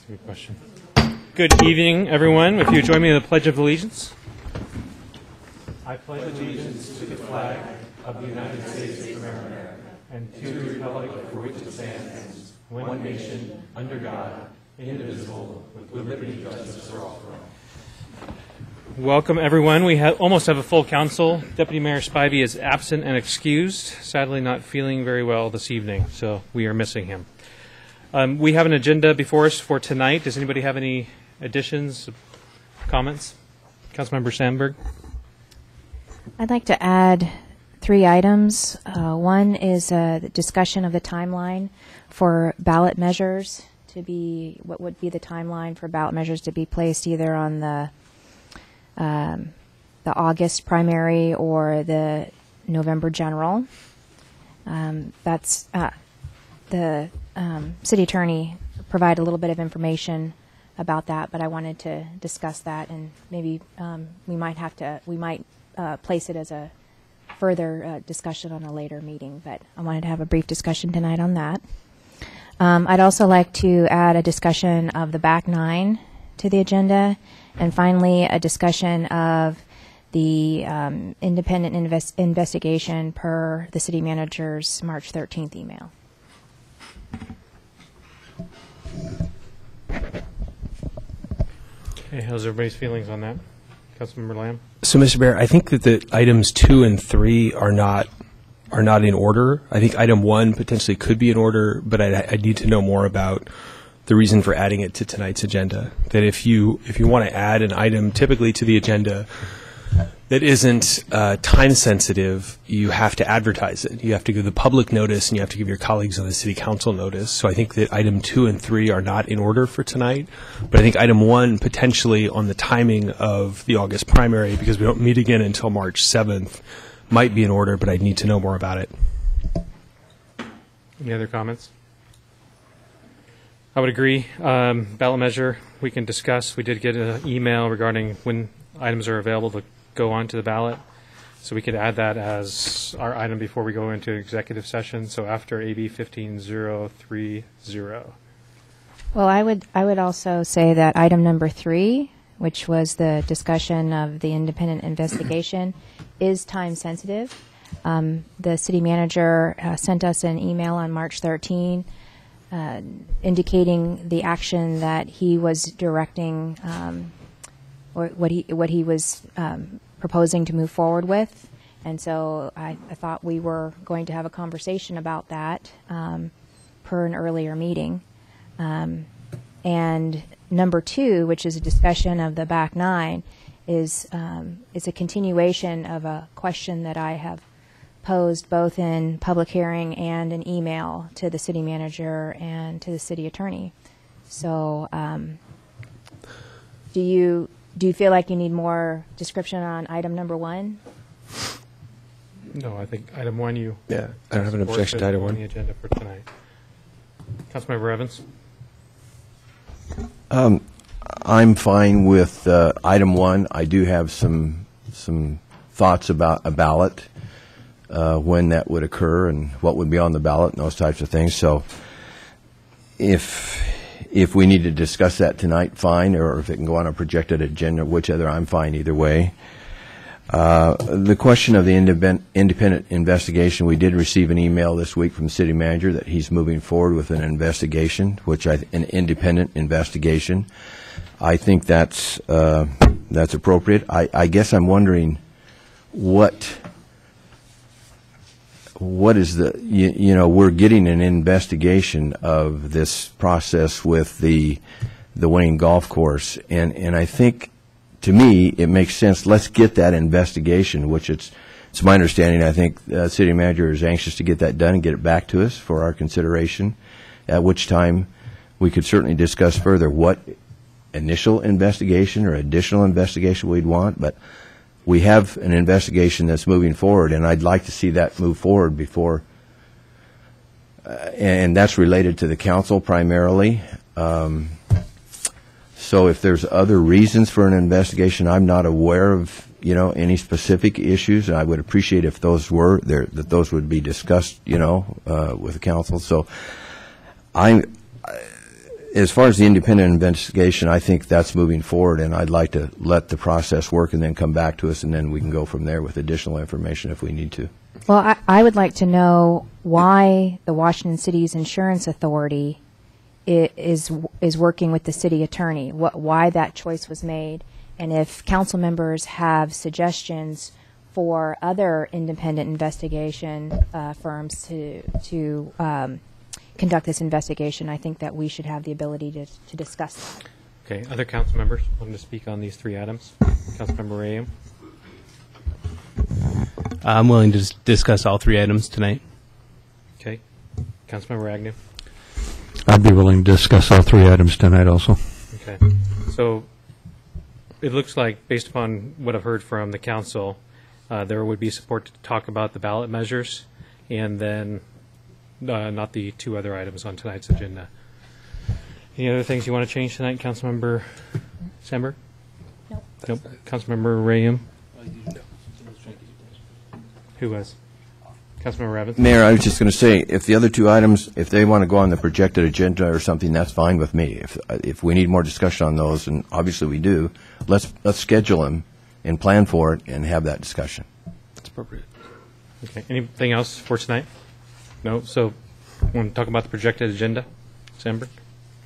That's a good question. Good evening, everyone. If you join me in the Pledge of Allegiance. I pledge allegiance to the flag of the United States of America and to the republic for which it stands, one nation, under God, indivisible, with liberty and justice for all. Welcome, everyone. We almost have a full council. Deputy Mayor Spivey is absent and excused, sadly not feeling very well this evening, so we are missing him. We have an agenda before us for tonight. Does anybody have any additions, comments? Councilmember Sandberg. I'd like to add 3 items. One is the discussion of the timeline for ballot measures to be, what would be the timeline for ballot measures to be placed either on the August primary or the November general. That's the city attorney provided a little bit of information about that, but I wanted to discuss that, and maybe we might place it as a further discussion on a later meeting, but I wanted to have a brief discussion tonight on that. I'd also like to add a discussion of the back 9 to the agenda, and finally a discussion of the independent investigation per the city manager's March 13th email. Okay, how's everybody's feelings on that? Councilmember Lamb? So, Mr. Mayor, I think that the items 2 and 3 are not in order. I think item 1 potentially could be in order, but I need to know more about the reason for adding it to tonight's agenda. That if you want to add an item typically to the agenda that isn't time sensitive, you have to advertise it. You have to give the public notice, and you have to give your colleagues on the city council notice. So I think that item 2 and 3 are not in order for tonight. But I think item 1 potentially on the timing of the August primary, because we don't meet again until March 7th, might be in order, but I need to know more about it. Any other comments? I would agree. Ballot measure we can discuss. We did get an email regarding when items are available to go on to the ballot. So we could add that as our item before we go into executive session. So after AB 15030. Well, I would also say that item number 3, which was the discussion of the independent investigation, is time sensitive. The city manager sent us an email on March 13 indicating the action that he was directing or what he was proposing to move forward with. And so I thought we were going to have a conversation about that per an earlier meeting. And number 2, which is a discussion of the back 9, is a continuation of a question that I have posed both in public hearing and an email to the city manager and to the city attorney. So do you feel like you need more description on item number 1? No, I think item 1 you. Yeah, I don't have an objection to item 1. On the agenda for tonight. Councilmember Evans. I'm fine with item 1. I do have some thoughts about a ballot, when that would occur and what would be on the ballot and those types of things. So if we need to discuss that tonight, fine, or if it can go on a projected agenda, whichever, I'm fine either way. The question of the independent investigation, we did receive an email this week from the city manager that he's moving forward with an investigation, an independent investigation. I think that's appropriate. I guess I'm wondering what is the, we're getting an investigation of this process with the Wayne Golf Course, and I think, to me, it makes sense. Let's get that investigation, which it's my understanding. I think the city manager is anxious to get that done and get it back to us for our consideration, at which time we could certainly discuss further what initial investigation or additional investigation we'd want, but we have an investigation that's moving forward, and I'd like to see that move forward before, and that's related to the council primarily. So if there's other reasons for an investigation, I'm not aware of, any specific issues, and I would appreciate if those were there, that those would be discussed, with the council. So as far as the independent investigation, I think that's moving forward, and I'd like to let the process work and then come back to us, and then we can go from there with additional information if we need to. Well, I would like to know why the Washington City's Insurance Authority is working with the city attorney, why that choice was made, and if council members have suggestions for other independent investigation firms to conduct this investigation. I think that we should have the ability to discuss that. Okay, other council members want to speak on these 3 items? Councilmember Rayam? I'm willing to discuss all 3 items tonight. Okay. Councilmember Agnew? I'd be willing to discuss all 3 items tonight also. Okay. So it looks like, based upon what I've heard from the council, there would be support to talk about the ballot measures and then not the 2 other items on tonight's agenda. Any other things you want to change tonight, Councilmember Sandberg? Nope. Nope. Councilmember Rayam? Who was? Councilmember Evans? Mayor, I was just going to say, if the other 2 items, if they want to go on the projected agenda or something, that's fine with me. If we need more discussion on those, and obviously we do, let's schedule them and plan for it and have that discussion. That's appropriate. Okay. Anything else for tonight? No? So want to talk about the projected agenda? Sandberg?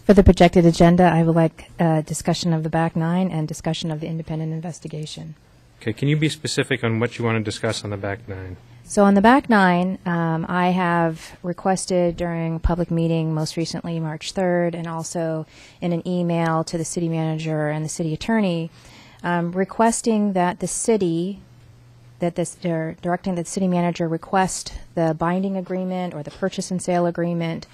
For the projected agenda, I would like discussion of the back 9 and discussion of the independent investigation. Okay. Can you be specific on what you want to discuss on the back 9? So on the back 9, I have requested during a public meeting, most recently March 3rd, and also in an email to the city manager and the city attorney, requesting that the city, directing that the city manager request the binding agreement or the purchase and sale agreement,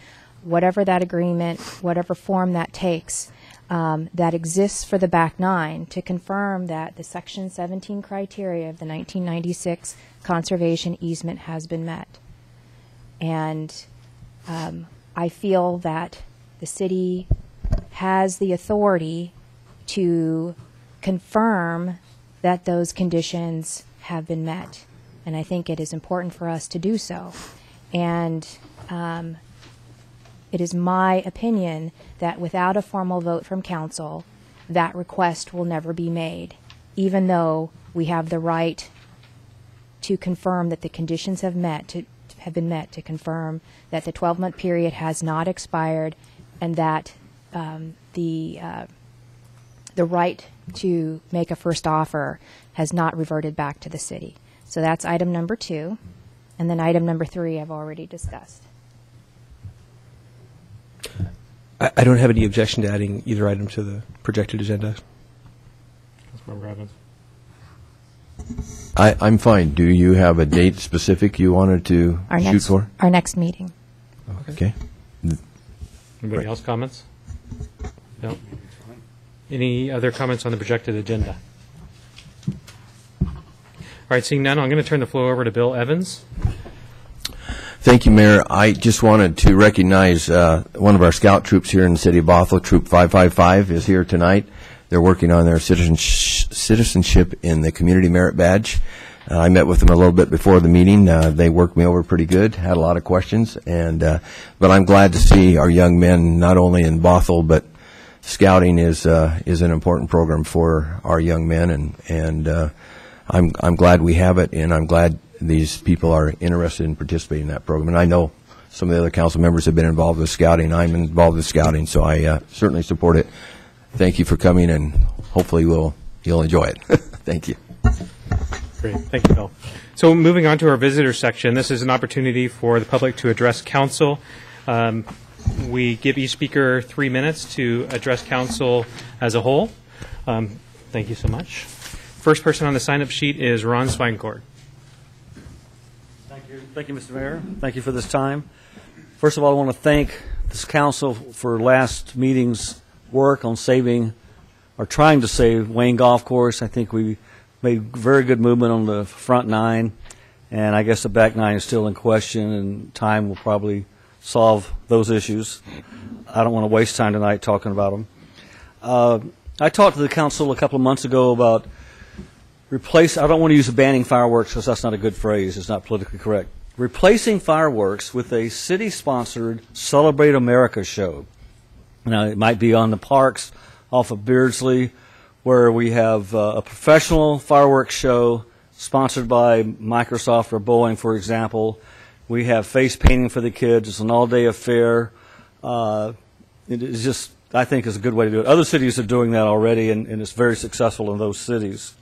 whatever that agreement, whatever form that takes, that exists for the back 9 to confirm that the Section 17 criteria of the 1996 conservation easement has been met. And I feel that the city has the authority to confirm that those conditions have been met. And I think it is important for us to do so. And it is my opinion that without a formal vote from council, that request will never be made, even though we have the right to confirm that the conditions have been met, to confirm that the 12-month period has not expired, and that the right to make a first offer has not reverted back to the city. So that's item number 2. And then item number 3 I've already discussed. I don't have any objection to adding either item to the projected agenda. Councilmember Evans? I'm fine. Do you have a date specific you wanted to shoot for? Our next meeting. Okay. Anybody else comments? No? Any other comments on the projected agenda? All right, seeing none, I'm going to turn the floor over to Bill Evans. Thank you, Mayor. I just wanted to recognize one of our scout troops here in the city of Bothell, Troop 555, is here tonight. They're working on their citizenship in the Community Merit Badge. I met with them a little bit before the meeting. They worked me over pretty good, had a lot of questions, but I'm glad to see our young men not only in Bothell, but scouting is an important program for our young men, and I'm glad we have it, and I'm glad these people are interested in participating in that program. And I know some of the other council members have been involved with scouting. I'm involved with scouting, so I certainly support it. Thank you for coming, and hopefully you'll enjoy it. Thank you. Great. Thank you, Bill. So moving on to our visitor section, this is an opportunity for the public to address council. We give each speaker 3 minutes to address council as a whole. Thank you so much. First person on the sign-up sheet is Ron Swinecourt. Thank you, Mr. Mayor. Thank you for this time. First of all, I want to thank this council for last meeting's work on saving, or trying to save, Wayne Golf Course. I think we made very good movement on the front 9, and I guess the back 9 is still in question, and time will probably solve those issues. I don't want to waste time tonight talking about them. I talked to the council a couple of months ago about I don't want to use banning fireworks because that's not a good phrase. It's not politically correct. Replacing fireworks with a city-sponsored Celebrate America show. Now, it might be on the parks off of Beardsley, where we have a professional fireworks show sponsored by Microsoft or Boeing, for example. We have face painting for the kids. It's an all-day affair. It is just, I think, is a good way to do it. Other cities are doing that already, and it's very successful in those cities.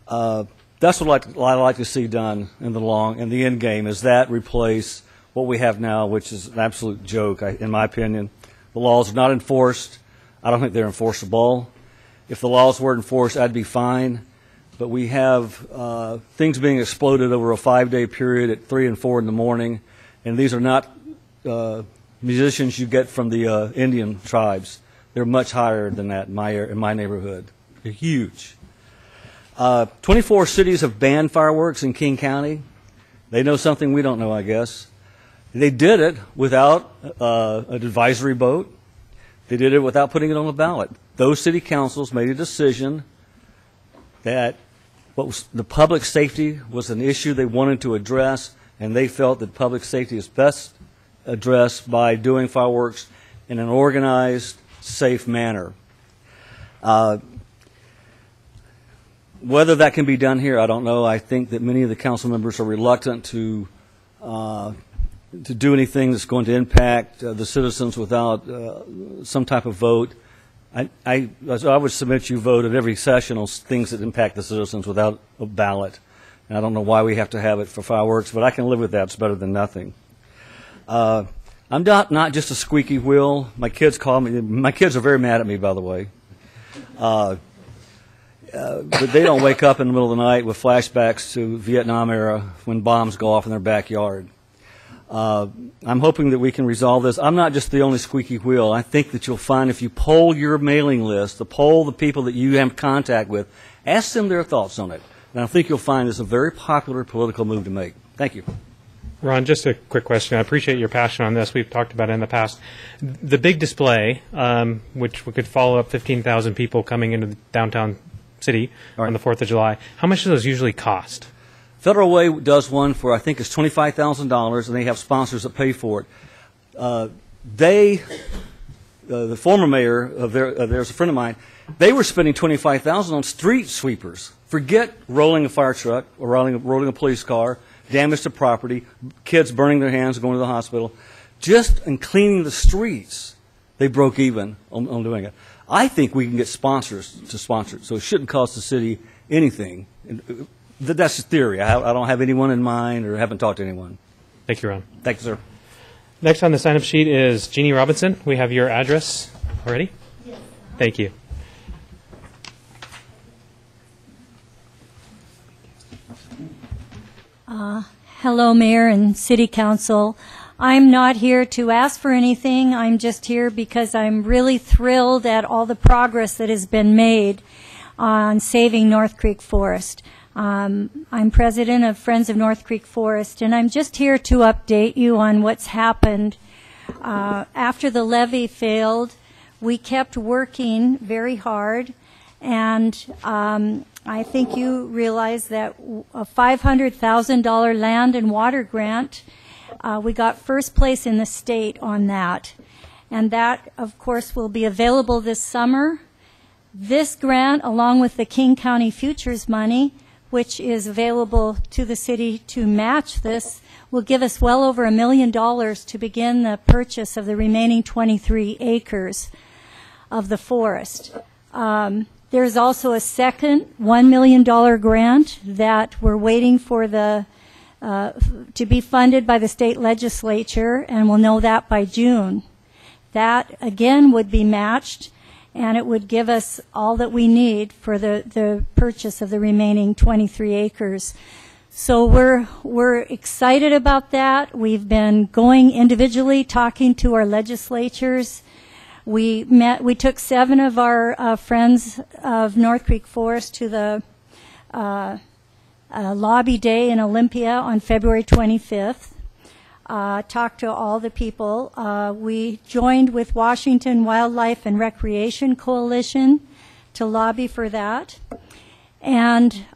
That's what I like to see done in the end game, is that replace what we have now, which is an absolute joke, in my opinion. The laws are not enforced. I don't think they're enforceable. If the laws were enforced, I'd be fine. But we have things being exploded over a 5-day period at 3 and 4 in the morning, and these are not musicians you get from the Indian tribes. They're much higher than that in my neighborhood. They're huge. 24 cities have banned fireworks in King County. They know something we don't know, I guess. They did it without an advisory vote. They did it without putting it on the ballot. Those city councils made a decision that the public safety was an issue they wanted to address, and they felt that public safety is best addressed by doing fireworks in an organized, safe manner. Whether that can be done here, I don't know. I think that many of the council members are reluctant to do anything that's going to impact the citizens without some type of vote. I would submit you vote at every session on things that impact the citizens without a ballot. And I don't know why we have to have it for fireworks, but I can live with that. It's better than nothing. I'm not just a squeaky wheel. My kids call me. My kids are very mad at me, by the way. But they don't wake up in the middle of the night with flashbacks to Vietnam era when bombs go off in their backyard. I'm hoping that we can resolve this. I'm not just the only squeaky wheel. I think that you'll find if you poll your mailing list, poll the people that you have contact with, ask them their thoughts on it. And I think you'll find it's a very popular political move to make. Thank you. Ron, just a quick question. I appreciate your passion on this. We've talked about it in the past. The big display, which we could follow up 15,000 people coming into the downtown city on the 4th of July, how much do those usually cost? Federal Way does one for, I think it's $25,000, and they have sponsors that pay for it. The former mayor of there's a friend of mine, they were spending $25,000 on street sweepers. Forget rolling a fire truck or rolling a police car, damage to property, kids burning their hands, going to the hospital. Just in cleaning the streets, they broke even on doing it. I think we can get sponsors to sponsor it, so it shouldn't cost the city anything. That's the theory. I don't have anyone in mind or haven't talked to anyone. Thank you, Ron. Thank you, sir. Next on the sign-up sheet is Jeannie Robinson. We have your address already? Yes. Thank you. Hello, Mayor and City Council. I'm not here to ask for anything. I'm just here because I'm really thrilled at all the progress that has been made on saving North Creek Forest. I'm president of Friends of North Creek Forest, and I'm just here to update you on what's happened. After the levee failed, we kept working very hard, and I think you realize that a $500,000 land and water grant, we got first place in the state on that. And that, of course, will be available this summer. This grant, along with the King County Futures money, which is available to the city to match this, will give us well over $1 million to begin the purchase of the remaining 23 acres of the forest. There's also a second $1 million grant that we're waiting for to be funded by the state legislature, and we'll know that by June. That, again, would be matched, and it would give us all that we need for the purchase of the remaining 23 acres. So we're excited about that. We've been going individually, talking to our legislatures. We took 7 of our friends of North Creek Forest to the lobby day in Olympia on February 25th. Talked to all the people. We joined with Washington Wildlife and Recreation Coalition to lobby for that. And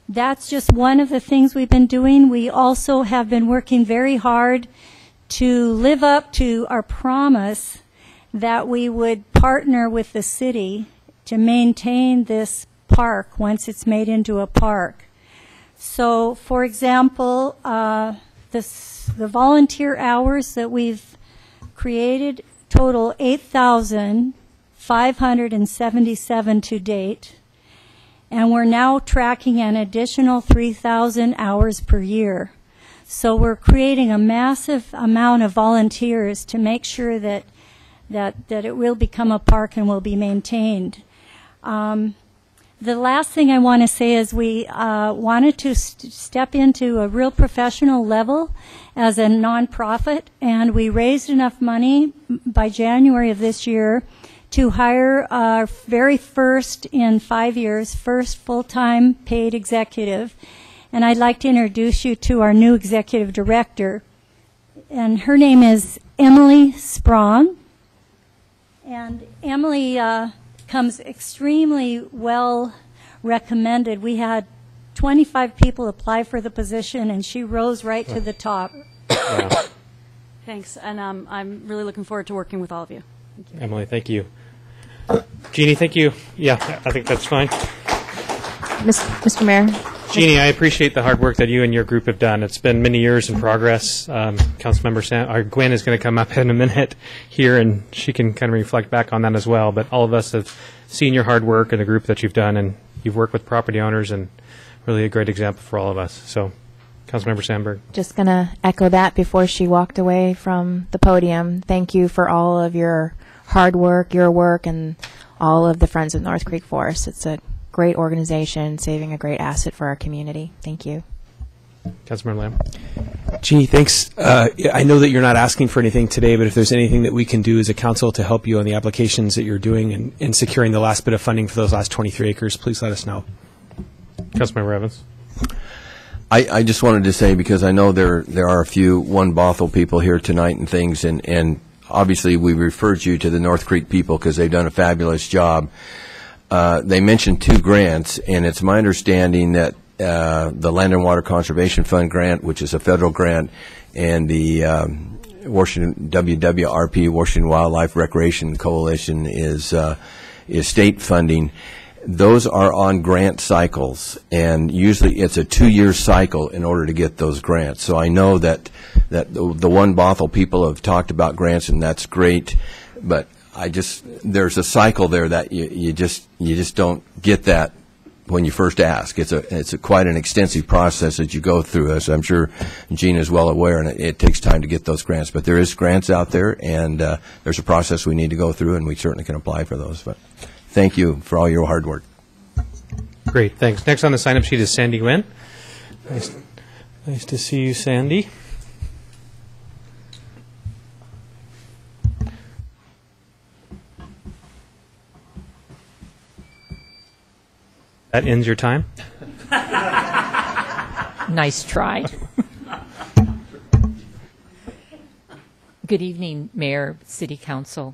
that's just one of the things we've been doing. We also have been working very hard to live up to our promise that we would partner with the city to maintain this park once it's made into a park. So, for example, the volunteer hours that we've created total 8,577 to date, and we're now tracking an additional 3,000 hours per year. So we're creating a massive amount of volunteers to make sure that it will become a park and will be maintained. The last thing I want to say is we wanted to step into a real professional level as a nonprofit, and we raised enough money by January of this year to hire our very first, in 5 years, first full-time paid executive. And I'd like to introduce you to our new executive director. And her name is Emily Sprong. And Emily comes extremely well recommended. We had 25 people apply for the position, and she rose right to the top. Thanks, and I'm really looking forward to working with all of you. Emily, thank you. Jeannie, thank you. Yeah, I think that's fine. Mr. Mayor. Jeannie, I appreciate the hard work that you and your group have done. It's been many years in progress. Councilmember Gwen is going to come up in a minute here, and she can kind of reflect back on that as well. But all of us have seen your hard work and the group that you've done, and you've worked with property owners, and really a great example for all of us. So, Councilmember Sandberg. Just going to echo that before she walked away from the podium. Thank you for all of your hard work, your work, and all of the Friends of North Creek Forest. It's a great organization, saving a great asset for our community. Thank you. Councilmember Lamb. Jeannie, thanks. I know that you're not asking for anything today, but if there's anything that we can do as a council to help you on the applications that you're doing and securing the last bit of funding for those last 23 acres, please let us know. Councilmember Evans. I just wanted to say, because I know there are a few One Bothell people here tonight and things, and obviously we referred you to the North Creek people because they've done a fabulous job. They mentioned 2 grants, and it's my understanding that the Land and Water Conservation Fund grant, which is a federal grant, and the Washington WWRP, Washington Wildlife Recreation Coalition, is state funding. Those are on grant cycles, and usually it's a 2-year cycle in order to get those grants. So I know that the One Bothell people have talked about grants, and that's great, but there's a cycle there that you just don't get that when you first ask. It's quite an extensive process that you go through, as I'm sure Gina is well aware, and it takes time to get those grants. But there is grants out there, and there's a process we need to go through, and we certainly can apply for those. But thank you for all your hard work. Great, thanks. Next on the sign-up sheet is Sandy Nguyen. Nice to see you, Sandy. That ends your time? Nice try. Good evening, Mayor, City Council,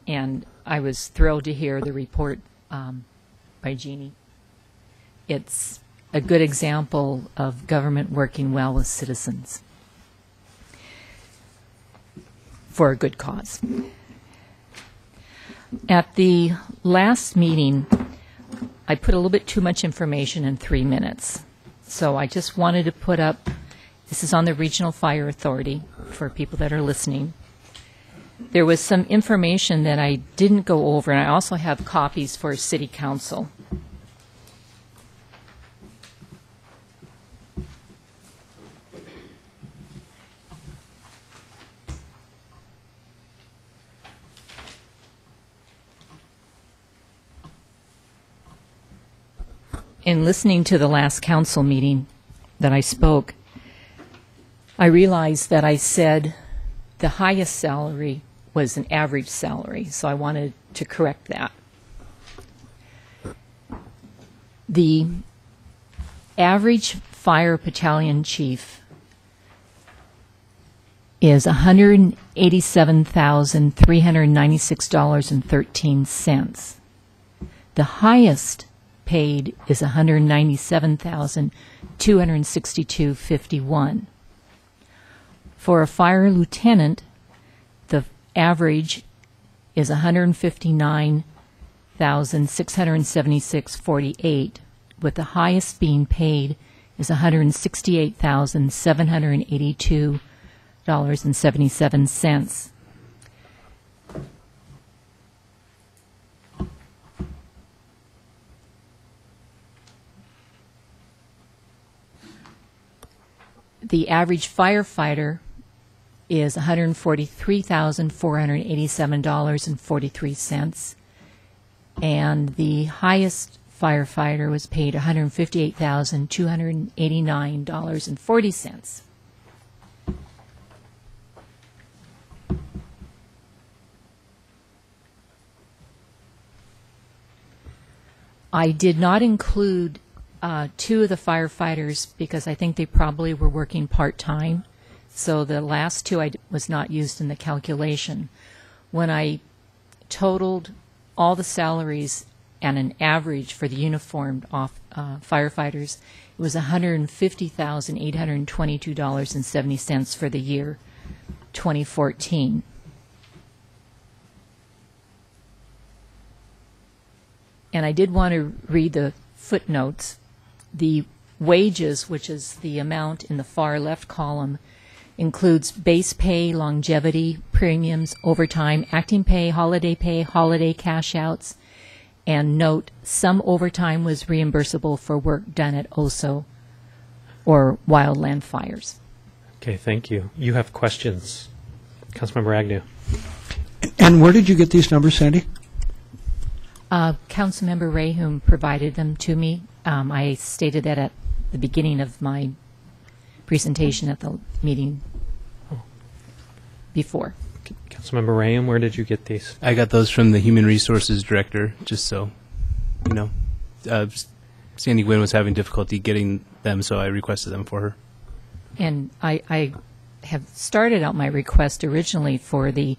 and I was thrilled to hear the report by Jeannie. It's a good example of government working well with citizens for a good cause. At the last meeting, I put a little bit too much information in 3 minutes. So I just wanted to put up, this is on the Regional Fire Authority for people that are listening. There was some information that I didn't go over, and I also have copies for City Council. In listening to the last council meeting that I spoke, I realized that I said the highest salary was an average salary, so I wanted to correct that. The average fire battalion chief is $187,396.13. The highest paid is $197,262.51. For a fire lieutenant, the average is $159,676.48, with the highest being paid is $168,782.77. The average firefighter is $143,487.43, and the highest firefighter was paid $158,289.40. I did not include two of the firefighters because I think they probably were working part-time. So the last two was not used in the calculation. When I totaled all the salaries and an average for the uniformed firefighters, it was $150,822.70 for the year 2014. And I did want to read the footnotes. The wages, which is the amount in the far left column, includes base pay, longevity, premiums, overtime, acting pay, holiday cash outs, and note some overtime was reimbursable for work done at OSO or wildland fires. Okay, thank you. You have questions. Councilmember Agnew. And where did you get these numbers, Sandy? Councilmember Rehum provided them to me. I stated that at the beginning of my presentation at the meeting before. Councilmember Rayam, where did you get these? I got those from the Human Resources Director, just so you know. Sandy Gwynn was having difficulty getting them, so I requested them for her. And I have started out my request originally for the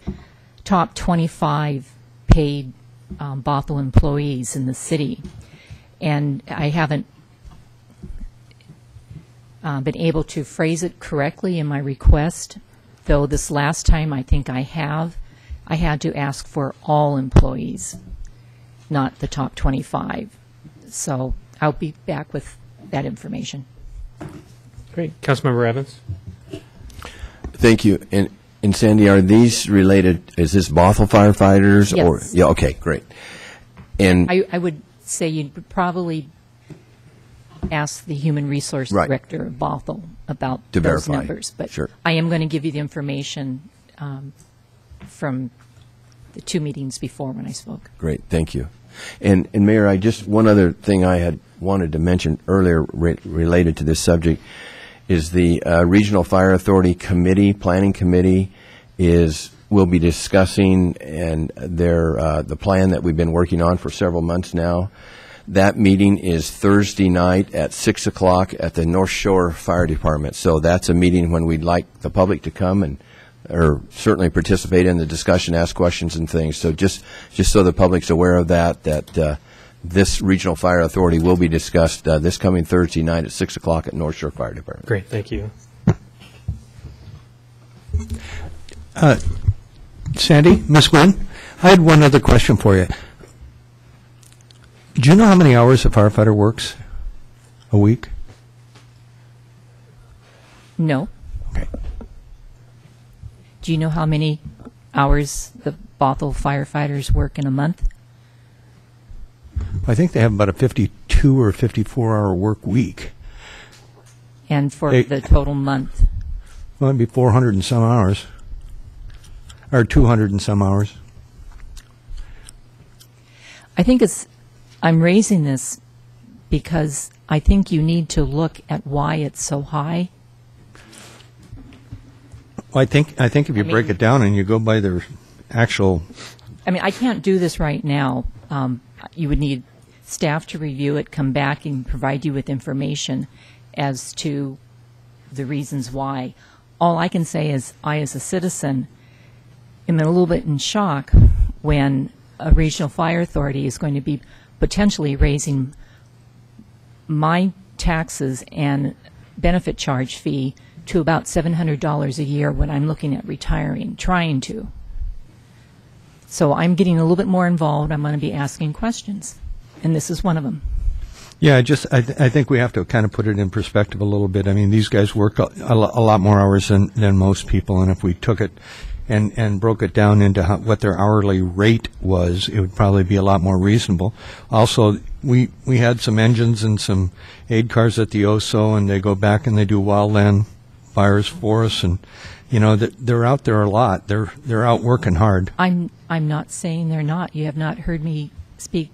top 25 paid Bothell employees in the city. And I haven't been able to phrase it correctly in my request, though this last time I think I have. I had to ask for all employees, not the top 25. So I'll be back with that information. Great. Councilmember Evans. Thank you. And Sandy, are these related, is this Bothell firefighters? Yes. Or, yeah, okay, great. And I would say you'd probably ask the Human Resource Director of Bothell about to those verify. numbers. But Sure. I am going to give you the information from the two meetings before when I spoke. Great, thank you. And Mayor, one other thing I had wanted to mention earlier related to this subject is the Regional Fire Authority Committee, Planning Committee, will be discussing and the plan that we've been working on for several months now. That meeting is Thursday night at 6 o'clock at the North Shore Fire Department. So that's a meeting when we'd like the public to come or certainly participate in the discussion, ask questions and things. So just so the public's aware of that this Regional Fire Authority will be discussed this coming Thursday night at 6 o'clock at North Shore Fire Department. Great, thank you. Sandy, Ms. Gwynn, I had one other question for you. Do you know how many hours a firefighter works a week? No. Okay. Do you know how many hours the Bothell firefighters work in a month? I think they have about a 52 or 54-hour work week. And for the total month? Well, it'd be 400 and some hours, or 200 and some hours. I think I'm raising this because I think you need to look at why it's so high. Well, I think if you break it down and you go by their actual... I mean, I can't do this right now. You would need staff to review it, come back and provide you with information as to the reasons why. All I can say is I, as a citizen, am a little bit in shock when a regional fire authority is going to be potentially raising my taxes and benefit charge fee to about $700 a year when I'm looking at retiring, trying to. So I'm getting a little bit more involved. I'm going to be asking questions, and this is one of them. Yeah, I think we have to kind of put it in perspective a little bit. I mean, these guys work a lot more hours than most people, and if we took it and broke it down into what their hourly rate was, it would probably be a lot more reasonable. Also, we had some engines and some aid cars at the OSO, and they go back and they do wildland fires for us, and they're out there a lot. They're out working hard. I'm not saying they're not. You have not heard me speak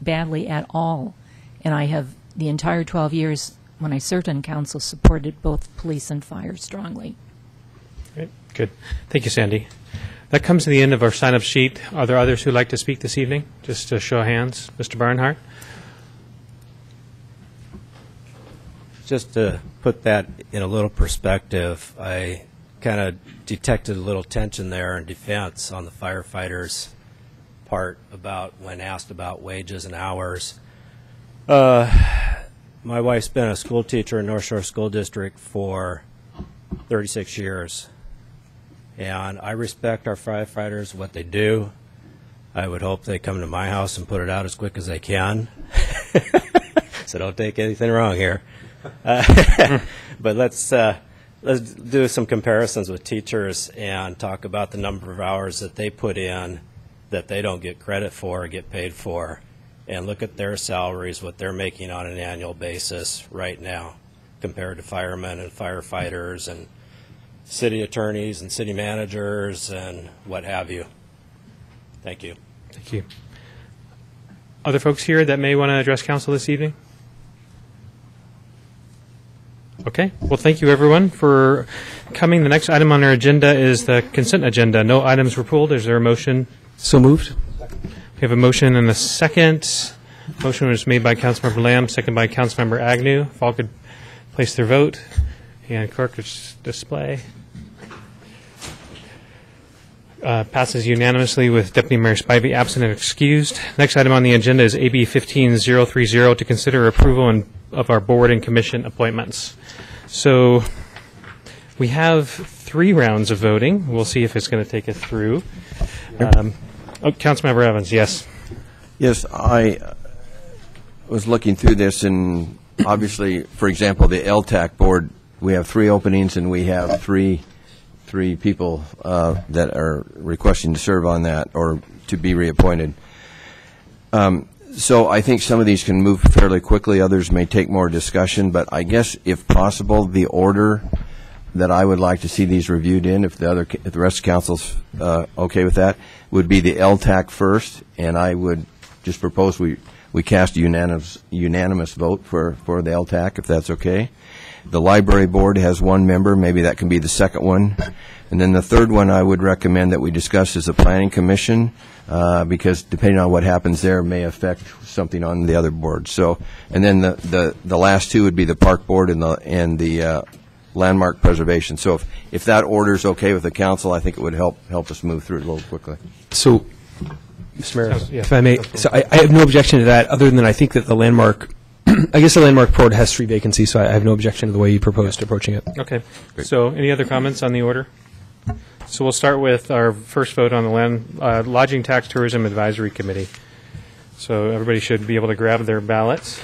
badly at all. And I have, the entire 12 years when I served on council, supported both police and fire strongly. Great. Good. Thank you, Sandy. That comes to the end of our sign-up sheet. Are there others who'd like to speak this evening? Just a show of hands. Mr. Barnhart? Just to put that in a little perspective, I kind of detected a little tension there in defense on the firefighters' part about when asked about wages and hours. My wife's been a school teacher in North Shore School District for 36 years, and I respect our firefighters, what they do. I would hope they come to my house and put it out as quick as they can. So don't take anything wrong here. But let's do some comparisons with teachers and talk about the number of hours that they put in that they don't get credit for or get paid for, and look at their salaries, what they're making on an annual basis right now compared to firemen and firefighters and city attorneys and city managers and what have you. Thank you. Thank you. Other folks here that may want to address council this evening? Okay. Well, thank you, everyone, for coming. The next item on our agenda is the consent agenda. No items were pulled. Is there a motion? So moved. We have a motion and a second. Motion was made by Councilmember Lamb, second by Councilmember Agnew. If all could place their vote. And clerk display. Passes unanimously with Deputy Mayor Spivey absent and excused. Next item on the agenda is AB 15030 to consider approval of our board and commission appointments. So we have 3 rounds of voting. We'll see if it's going to take us through. Councilmember Evans, yes. Yes, I was looking through this, and obviously, for example, the LTAC board, we have 3 openings, and we have three people that are requesting to serve on that or to be reappointed. So I think some of these can move fairly quickly. Others may take more discussion, but I guess if possible, the order that I would like to see these reviewed in, if the rest of council's okay with that, would be the LTAC first, and I would just propose we cast a unanimous vote for the LTAC, if that's okay. The library board has 1 member. Maybe that can be the second one. And then the third one I would recommend that we discuss is the planning commission, because depending on what happens there may affect something on the other board. So, and then the last 2 would be the park board and the landmark preservation. So if that order is okay with the council, I think it would help us move through it a little quickly. So, Mr. Mayor, if I may, so I have no objection to that, other than I think that the landmark, I guess the landmark board has 3 vacancies, so I have no objection to the way you proposed approaching it. Okay. Great. So any other comments on the order? So we'll start with our first vote on the Lodging Tax Tourism Advisory Committee. So everybody should be able to grab their ballots.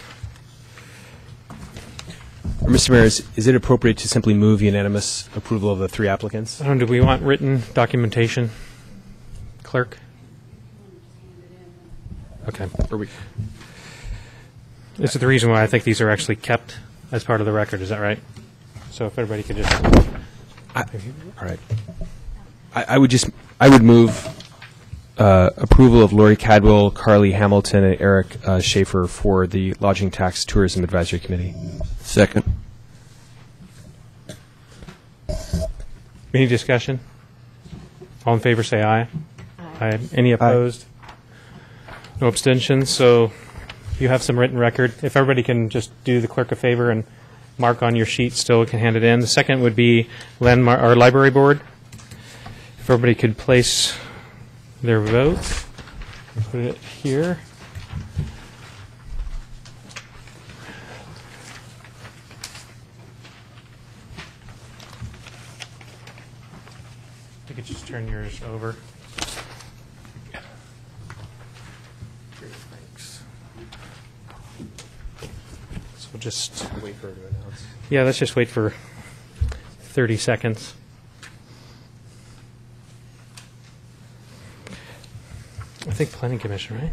Mr. Mayor, is it appropriate to simply move unanimous approval of the 3 applicants? Do we want written documentation, clerk? Okay. This is the reason why I think these are actually kept as part of the record. Is that right? So if everybody could just... all right. I would move approval of Lori Cadwell, Carly Hamilton, and Eric Schaefer for the Lodging Tax Tourism Advisory Committee. Second. Any discussion? All in favor say aye. Aye. Any opposed? No abstentions. So you have some written record. If everybody can just do the clerk a favor and mark on your sheet, still can hand it in. The second would be landmark or library board. If everybody could place their vote, put it here. turn yours over. Thanks. So we'll just Wait for her to announce. Yeah, let's just wait for 30 seconds. I think Planning Commission, right?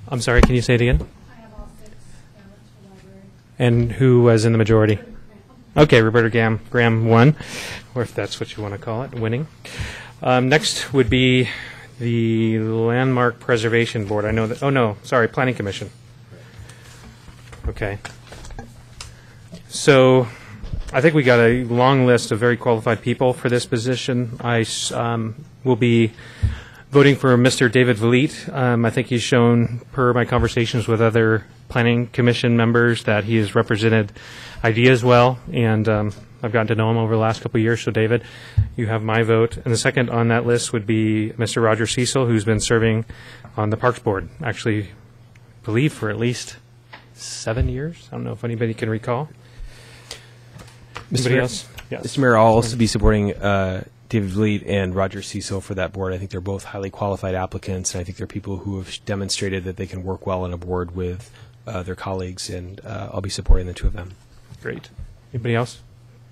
I'm sorry, can you say it again? I have all 6 ballots for library. And who was in the majority? Okay, Roberta Graham won, or if that's what you want to call it, winning. Next would be the Landmark Preservation Board. I know that, oh no, sorry, Planning Commission. Okay. So I think we got a long list of very qualified people for this position. I will be voting for Mr. David Valite. I think he's shown, per my conversations with other Planning Commission members, that he has represented ideas well, and I've gotten to know him over the last couple of years. So, David, you have my vote. And the second on that list would be Mr. Roger Cecil, who's been serving on the Parks Board, actually, I believe, for at least 7 years. I don't know if anybody can recall. Anybody else? Yes. Mr. Mayor, I'll also be supporting David Valite and Roger Cecil for that board. I think they're both highly qualified applicants, and I think they're people who have demonstrated that they can work well on a board with their colleagues, and I'll be supporting the two of them. Great. Anybody else?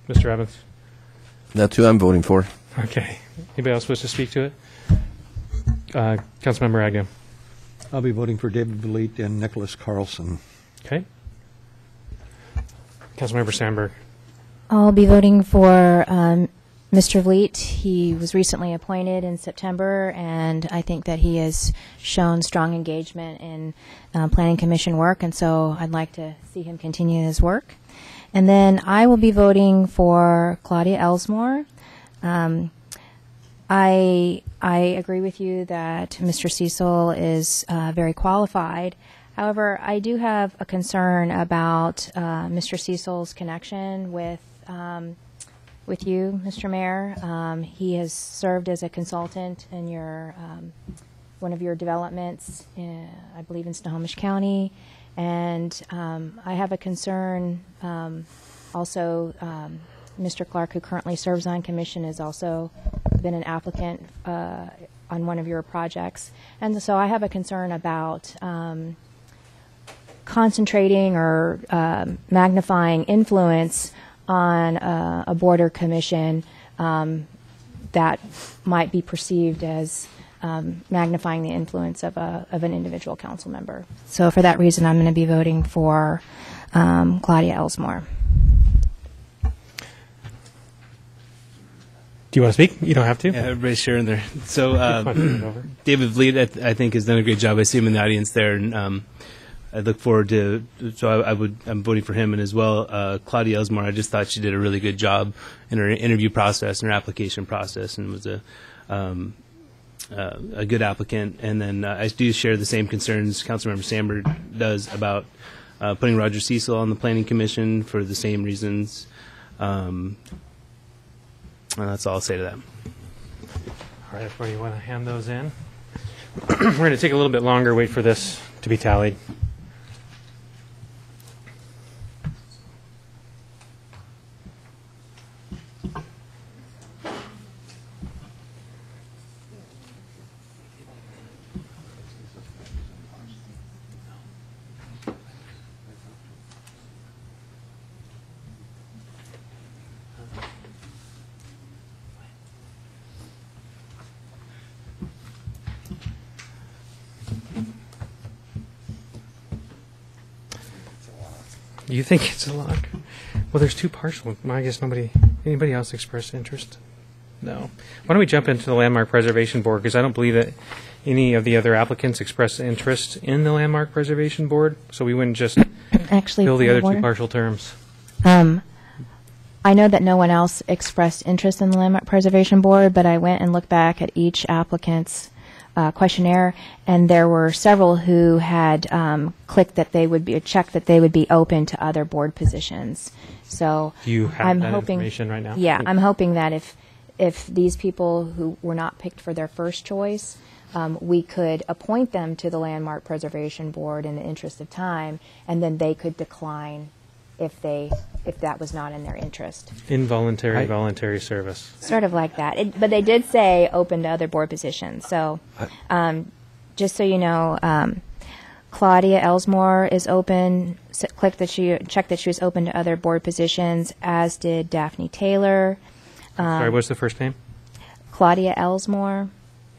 Mr. Evans? That's who I'm voting for. Okay. Anybody else wish to speak to it? Councilmember Agnew. I'll be voting for David Valite and Nicholas Carlson. Okay. Councilmember Sandberg. I'll be voting for Mr. Vliet. He was recently appointed in September, and I think that he has shown strong engagement in Planning Commission work, and so I'd like to see him continue his work. And then I will be voting for Claudia Elsmore. I agree with you that Mr. Cecil is very qualified. However, I do have a concern about Mr. Cecil's connection with you, Mr. Mayor. He has served as a consultant in your one of your developments, I believe in Snohomish County, and I have a concern. Also, Mr. Clark, who currently serves on commission, has also been an applicant on one of your projects, and so I have a concern about concentrating or magnifying influence on a board or commission that might be perceived as magnifying the influence of an individual council member. So for that reason, I'm going to be voting for Claudia Elsmore. Do you want to speak? You don't have to. Yeah, everybody's sharing there. So David Vliet, I think, has done a great job. I see him in the audience there, and I look forward to. So I'm voting for him, and as well, Claudia Elsmore. I just thought she did a really good job in her interview process and her application process, and was a good applicant. And then I do share the same concerns Councilmember Sandberg does about putting Roger Cecil on the Planning Commission for the same reasons. And that's all I'll say to that. All right, everybody, you want to hand those in? We're going to take a little bit longer, wait for this to be tallied. You think it's a lock? Well, there's two partial. Well, I guess anybody else expressed interest? No. Why don't we jump into the Landmark Preservation Board, because I don't believe that any of the other applicants expressed interest in the Landmark Preservation Board, so we wouldn't just Actually, fill the other two partial terms. I know that no one else expressed interest in the Landmark Preservation Board, but I went and looked back at each applicant's questionnaire, and there were several who had clicked that they would be checked that they would be open to other board positions. So Do you have I'm that hoping, information right now? Yeah, I'm hoping that if these people who were not picked for their first choice, we could appoint them to the Landmark Preservation Board in the interest of time, and then they could decline if that was not in their interest. Involuntary, voluntary service. Sort of like that. But they did say open to other board positions. So just so you know, Claudia Elsmore is open. Check that she was open to other board positions, as did Daphne Taylor. Sorry, what's the first name? Claudia Elsmore.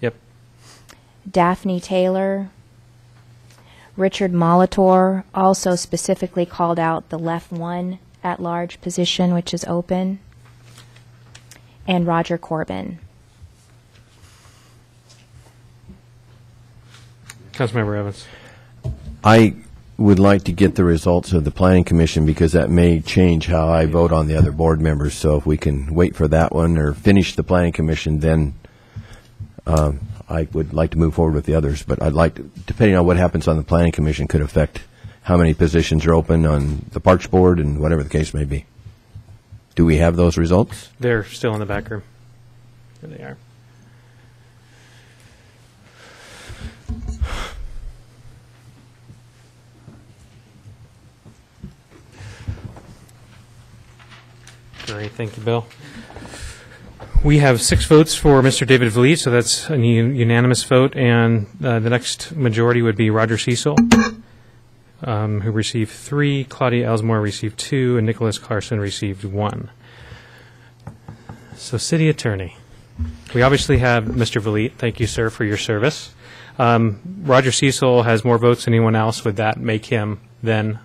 Yep. Daphne Taylor. Richard Molitor also specifically called out the left one at-large position, which is open. And Roger Corbin. Councilmember Evans. I would like to get the results of the Planning Commission because that may change how I vote on the other board members. So if we can wait for that one or finish the Planning Commission, then I would like to move forward with the others. But I'd like to, depending on what happens on the Planning Commission, could affect how many positions are open on the Parks Board and whatever the case may be. Do we have those results? They're still in the back room. There they are. Great, thank you, Bill. We have 6 votes for Mr. David Vliet, so that's a unanimous vote, and the next majority would be Roger Cecil, who received 3, Claudia Elsmore received 2, and Nicholas Carson received 1. So, City Attorney. We obviously have Mr. Vliet. Thank you, sir, for your service. Roger Cecil has more votes than anyone else. Would that make him then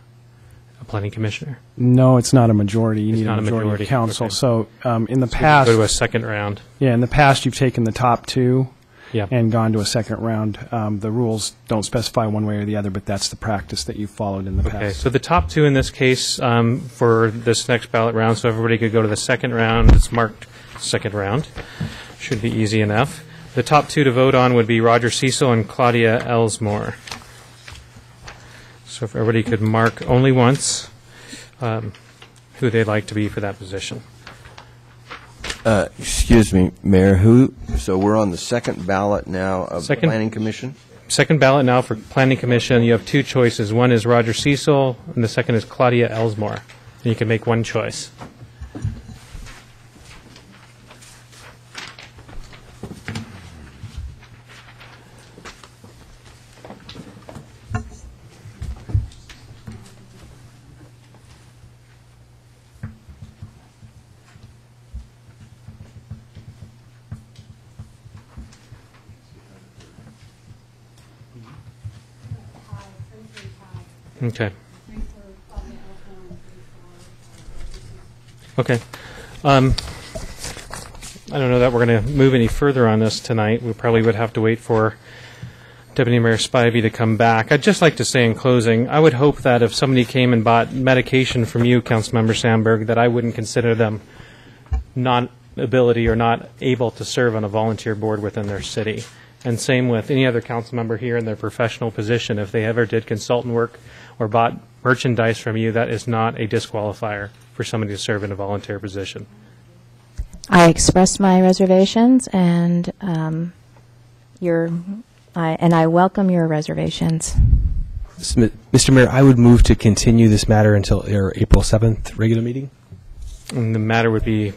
a planning commissioner? No, it's not a majority. You need not a majority of council. Okay. So in the So past, go to a second round. Yeah, in the past, you've taken the top 2 Yeah. and gone to a second round. The rules don't specify one way or the other, but that's the practice that you've followed in the Okay, past. so the top 2 in this case for this next ballot round, so everybody could go to the second round. It's marked second round. Should be easy enough. The top 2 to vote on would be Roger Cecil and Claudia Elsmore. So if everybody could mark only once who they'd like to be for that position. Excuse me, Mayor, so we're on the second ballot now of the Planning Commission? Second ballot now for Planning Commission. You have 2 choices. One is Roger Cecil, and the second is Claudia Elsmore. And you can make one choice. Okay. Okay. I don't know that we're going to move any further on this tonight. We probably would have to wait for Deputy Mayor Spivey to come back. I'd just like to say in closing, I would hope that if somebody came and bought medication from you, Councilmember Sandberg, that I wouldn't consider them non-ability or not able to serve on a volunteer board within their city. And same with any other council member here in their professional position. If they ever did consultant work or bought merchandise from you, that is not a disqualifier for somebody to serve in a volunteer position. I expressed my reservations, and I welcome your reservations. Mr. Mayor, I would move to continue this matter until our April 7th regular meeting. And the matter would be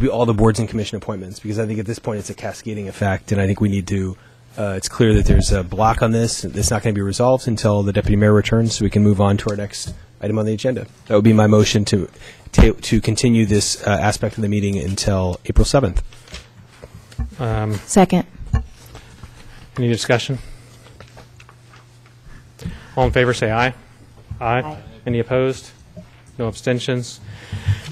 all the boards and commission appointments, because I think at this point it's a cascading effect, and I think we need to. It's clear that there's a block on this. It's not going to be resolved until the deputy mayor returns, so we can move on to our next item on the agenda. That would be my motion to continue this aspect of the meeting until April 7th. Second. Any discussion? All in favor, say aye. Aye. Any opposed? No abstentions.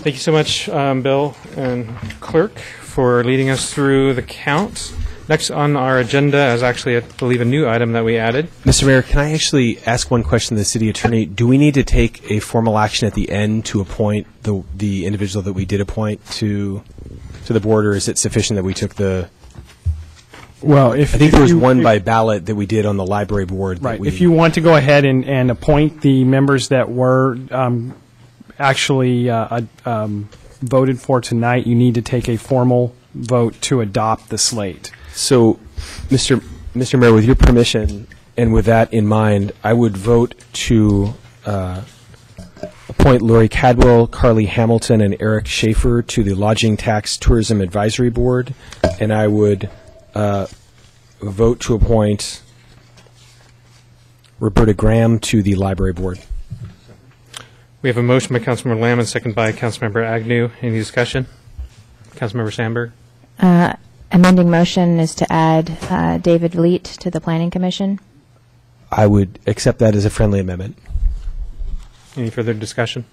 Thank you so much, Bill and Clerk, for leading us through the count. Next on our agenda is actually, I believe, a new item that we added. Mr. Mayor, can I actually ask one question to the city attorney? Do we need to take a formal action at the end to appoint the individual that we did appoint to the board, or is it sufficient that we took the... Well, I think there was one by ballot that we did on the library board. Right. If you want to go ahead and appoint the members that were actually voted for tonight, you need to take a formal vote to adopt the slate. So, Mr. Mayor, with your permission and with that in mind, I would vote to appoint Lori Cadwell, Carly Hamilton, and Eric Schaefer to the Lodging Tax Tourism Advisory Board, and I would vote to appoint Roberta Graham to the Library Board. We have a motion by Councilmember Lamb and second by Councilmember Agnew. Any discussion? Councilmember Sandberg? Amending motion is to add David Vliet to the Planning Commission. I would accept that as a friendly amendment. Any further discussion?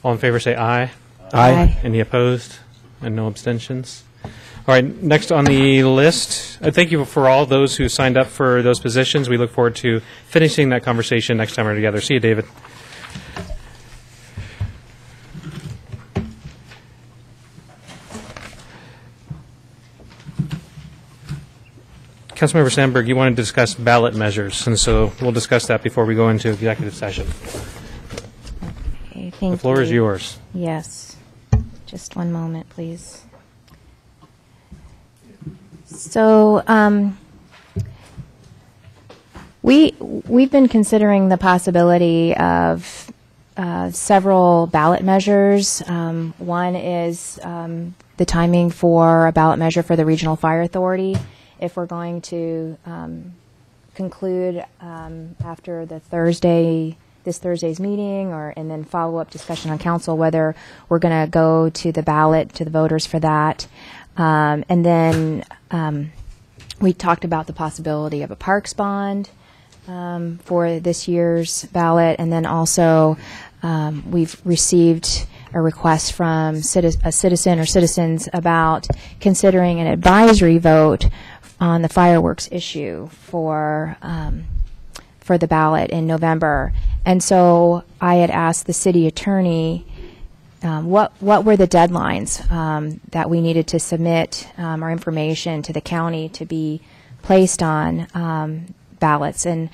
All in favor say aye. Aye. Any opposed? And no abstentions? All right, next on the list, thank you for all those who signed up for those positions. We look forward to finishing that conversation next time we're together. See you, David. Councilmember Sandberg, you wanted to discuss ballot measures, and so we'll discuss that before we go into executive session. Okay, thank The floor you. is yours. Yes. Just one moment, please. So we've been considering the possibility of several ballot measures. One is the timing for a ballot measure for the Regional Fire Authority. If we're going to conclude after this Thursday's meeting, and then follow-up discussion on council, whether we're going to go to the ballot, to the voters for that. And then we talked about the possibility of a parks bond for this year's ballot. And then also we've received a request from a citizen or citizens about considering an advisory vote on the fireworks issue for the ballot in November. And so I had asked the city attorney what were the deadlines that we needed to submit our information to the county to be placed on ballots. And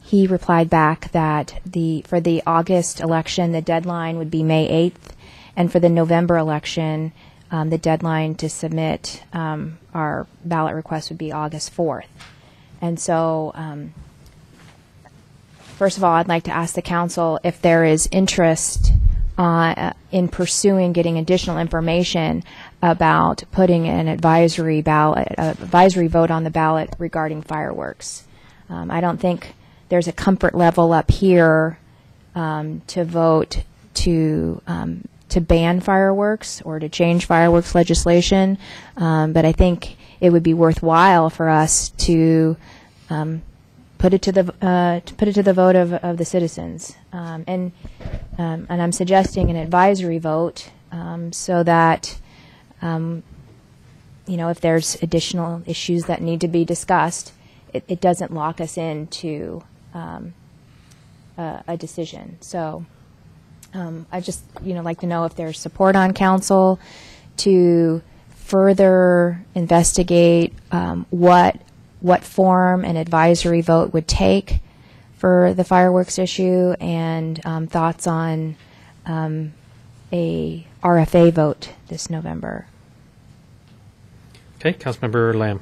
he replied back that for the August election, the deadline would be May 8th, and for the November election, the deadline to submit our ballot request would be August 4th. And so, first of all, I'd like to ask the council if there is interest in pursuing getting additional information about putting an advisory vote on the ballot regarding fireworks. I don't think there's a comfort level up here to vote to ban fireworks or to change fireworks legislation, but I think it would be worthwhile for us to put it to the vote of the citizens, and I'm suggesting an advisory vote so that if there's additional issues that need to be discussed, it doesn't lock us into a decision. So. I just, like to know if there's support on council to further investigate what form an advisory vote would take for the fireworks issue, and thoughts on a RFA vote this November. Okay, Councilmember Lamb.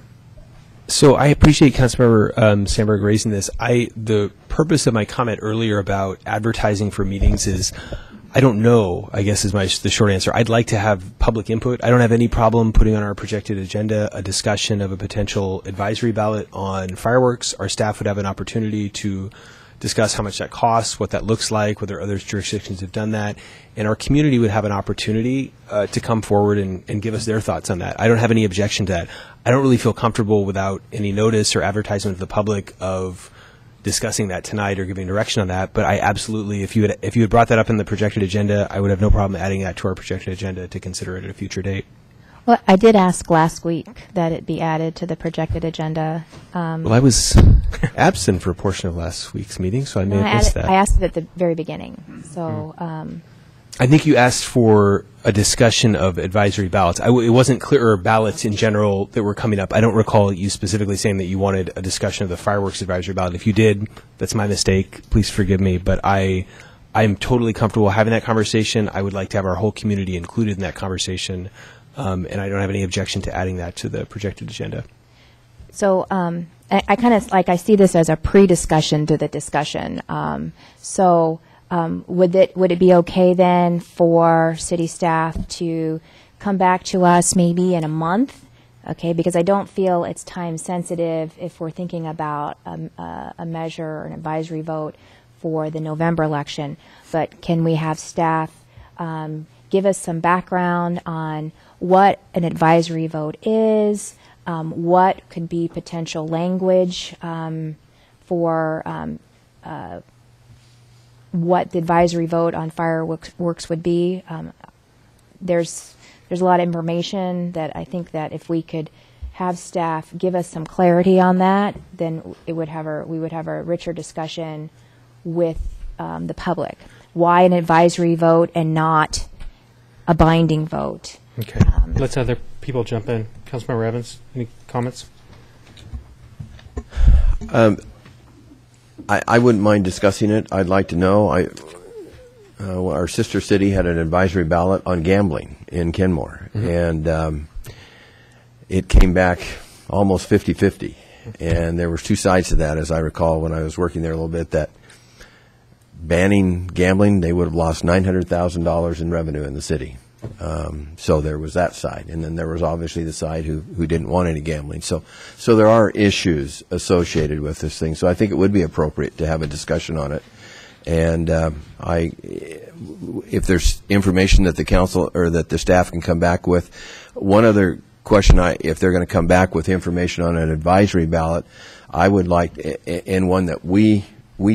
So I appreciate Councilmember Sandberg raising this. The purpose of my comment earlier about advertising for meetings is, I don't know, I guess is the short answer. I'd like to have public input. I don't have any problem putting on our projected agenda a discussion of a potential advisory ballot on fireworks. Our staff would have an opportunity to discuss how much that costs, what that looks like, whether other jurisdictions have done that, and our community would have an opportunity to come forward and give us their thoughts on that. I don't have any objection to that. I don't really feel comfortable without any notice or advertisement to the public of discussing that tonight or giving direction on that, but I absolutely, if you had brought that up in the projected agenda, I would have no problem adding that to our projected agenda to consider it at a future date. Well, I did ask last week that it be added to the projected agenda. Well, I was absent for a portion of last week's meeting, so I may have missed that. I asked it at the very beginning. So I think you asked for a discussion of advisory ballots. It wasn't clear, or ballots in general that were coming up. I don't recall you specifically saying that you wanted a discussion of the fireworks advisory ballot. If you did, that's my mistake. Please forgive me. But I'm totally comfortable having that conversation. I would like to have our whole community included in that conversation. And I don't have any objection to adding that to the projected agenda. So I kind of I see this as a pre-discussion to the discussion. So would it be okay then for city staff to come back to us maybe in a month? Okay, because I don't feel it's time sensitive if we're thinking about a measure or an advisory vote for the November election. But can we have staff give us some background on what an advisory vote is, what could be potential language for what the advisory vote on fireworks would be? There's a lot of information that I think that if we could have staff give us some clarity on that, then we would have a richer discussion with the public. Why an advisory vote and not a binding vote? Okay. Let's other people jump in. Councilmember Evans, any comments? I wouldn't mind discussing it. I'd like to know. Our sister city had an advisory ballot on gambling in Kenmore, and it came back almost 50-50. And there were two sides to that, as I recall, when I was working there a little bit, that banning gambling, they would have lost $900,000 in revenue in the city. So there was that side. And then there was obviously the side who didn't want any gambling. So there are issues associated with this thing. So I think it would be appropriate to have a discussion on it. And if there's information that the council or that the staff can come back with, one other question, if they're going to come back with information on an advisory ballot, I would like, and one that we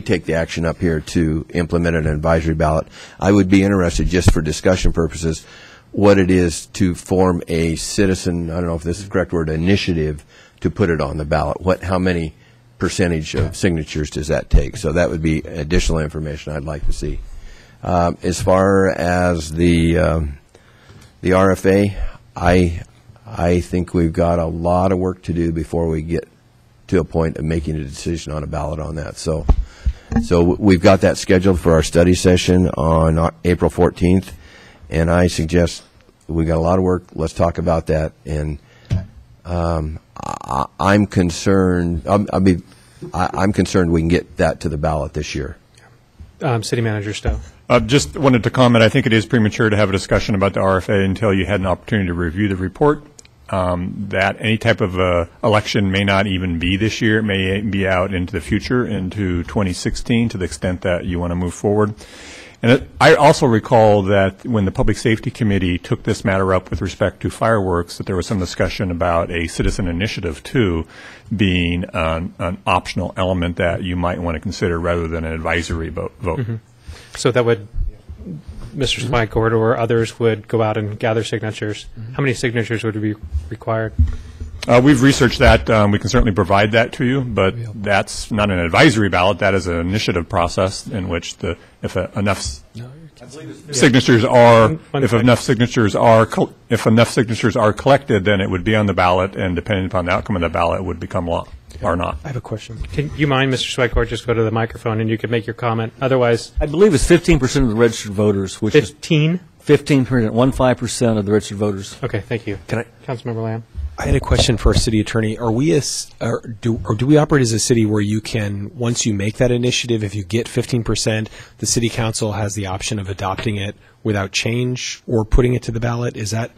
take the action up here to implement an advisory ballot, I would be interested, just for discussion purposes, what it is to form a citizen, I don't know if this is the correct word, initiative to put it on the ballot. How many percentage of signatures does that take? So that would be additional information I'd like to see. As far as the RFA, I think we've got a lot of work to do before we get to a point of making a decision on a ballot on that. So we've got that scheduled for our study session on April 14th, and I suggest we got a lot of work. Let's talk about that. And I'm concerned. I'm concerned we can get that to the ballot this year. City Manager Stowe. Just wanted to comment. I think it is premature to have a discussion about the RFA until you had an opportunity to review the report. That any type of election may not even be this year. It may be out into the future, into 2016, to the extent that you want to move forward. And I also recall that when the Public Safety Committee took this matter up with respect to fireworks, that there was some discussion about a citizen initiative, too, being an optional element that you might want to consider rather than an advisory vote. Mm-hmm. So that would, Mr. Swycord or others would go out and gather signatures. Mm-hmm. How many signatures would be required? We've researched that. We can certainly provide that to you, but that's not an advisory ballot. That is an initiative process in which if enough signatures are collected, then it would be on the ballot, and depending upon the outcome of the ballot, it would become law or not. I have a question. Can you mind, Mr. Swycord, just go to the microphone and you can make your comment? Otherwise, I believe it's 15% of the registered voters, which 15? 15%, 15% of the registered voters. Okay, thank you. Councilmember Lamb. I had a question for our city attorney. Are we do we operate as a city where you can, once you make that initiative, if you get 15%, the city council has the option of adopting it without change or putting it to the ballot? Is that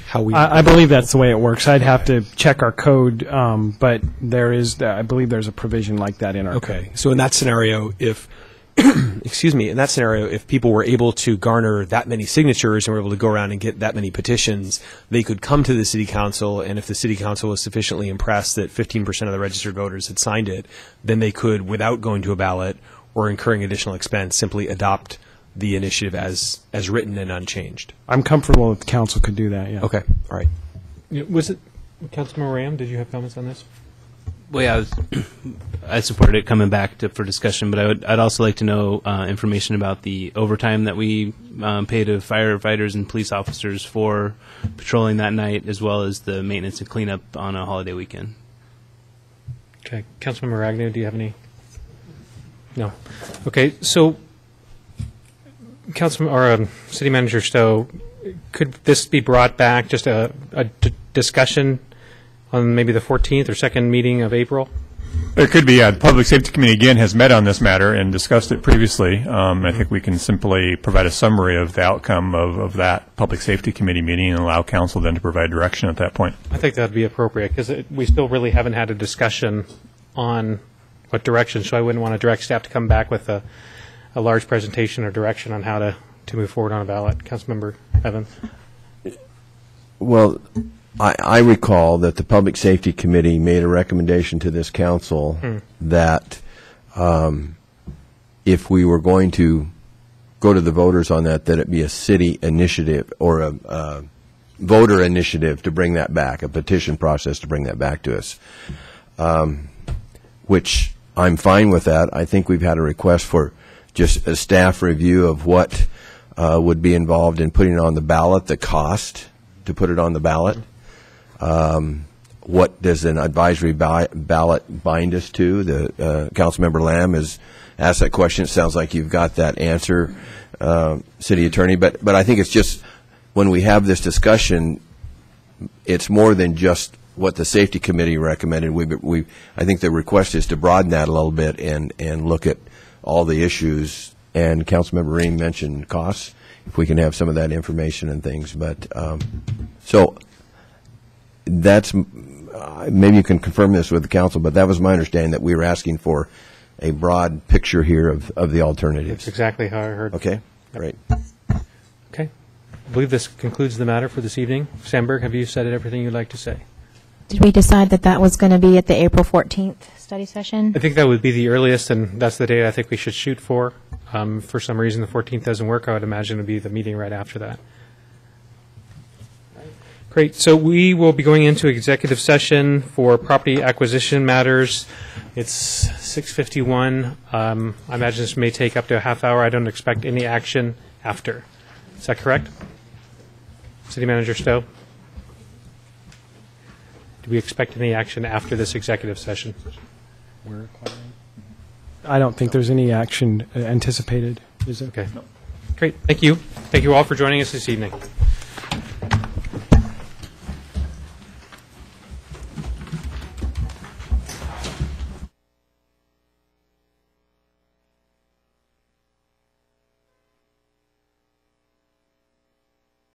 how we? I believe that's the way it works. I'd have to check our code, but I believe there's a provision like that in our code. Okay. So in that scenario, if if people were able to garner that many signatures and were able to go around and get that many petitions, they could come to the city council, and if the city council was sufficiently impressed that 15% of the registered voters had signed it, then they could, without going to a ballot or incurring additional expense, simply adopt the initiative as written and unchanged. I'm comfortable that the council could do that, yeah. Okay. All right. Was it Councilmember Ram? Did you have comments on this? Well, yeah, I supported it coming back for discussion, but I'd also like to know information about the overtime that we pay to firefighters and police officers for patrolling that night, as well as the maintenance and cleanup on a holiday weekend. Okay. Councilmember Agnew, do you have any? No. Okay, so City Manager Stowe, could this be brought back, just a discussion on maybe the 14th or second meeting of April There could be. The Public Safety Committee, again, has met on this matter and discussed it previously. I think we can simply provide a summary of the outcome of that Public Safety Committee meeting and allow council then to provide direction at that point. I think that would be appropriate, because we still really haven't had a discussion on what direction, so I wouldn't want to direct staff to come back with a large presentation or direction on how to move forward on a ballot. Councilmember Evans? Well, I recall that the Public Safety Committee made a recommendation to this council that if we were going to go to the voters on that it be a city initiative or a voter initiative to bring that back, a petition process to bring that back to us, which I'm fine with that. I think we've had a request for just a staff review of what would be involved in putting it on the ballot, the cost to put it on the ballot. What does an advisory ballot bind us to? The Councilmember Lamb has asked that question. It sounds like you've got that answer, City Attorney. But I think it's just when we have this discussion, it's more than just what the Safety Committee recommended. I think the request is to broaden that a little bit and look at all the issues. And Councilmember Ream mentioned costs. If we can have some of that information and things, but so. That's maybe you can confirm this with the council, but that was my understanding that we were asking for a broad picture here of the alternatives. That's exactly how I heard. Okay, great. Okay. I believe this concludes the matter for this evening. Sandberg, have you said everything you'd like to say? Did we decide that was going to be at the April 14th study session? I think that would be the earliest, and that's the date I think we should shoot for. For some reason, the 14th doesn't work. I would imagine it would be the meeting right after that. Great. So we will be going into executive session for property acquisition matters. It's 6:51. I imagine this may take up to a half hour. I don't expect any action after. Is that correct? City Manager Stowe? Do we expect any action after this executive session? I don't think there's any action anticipated. Is it? Okay. No. Great. Thank you. Thank you all for joining us this evening.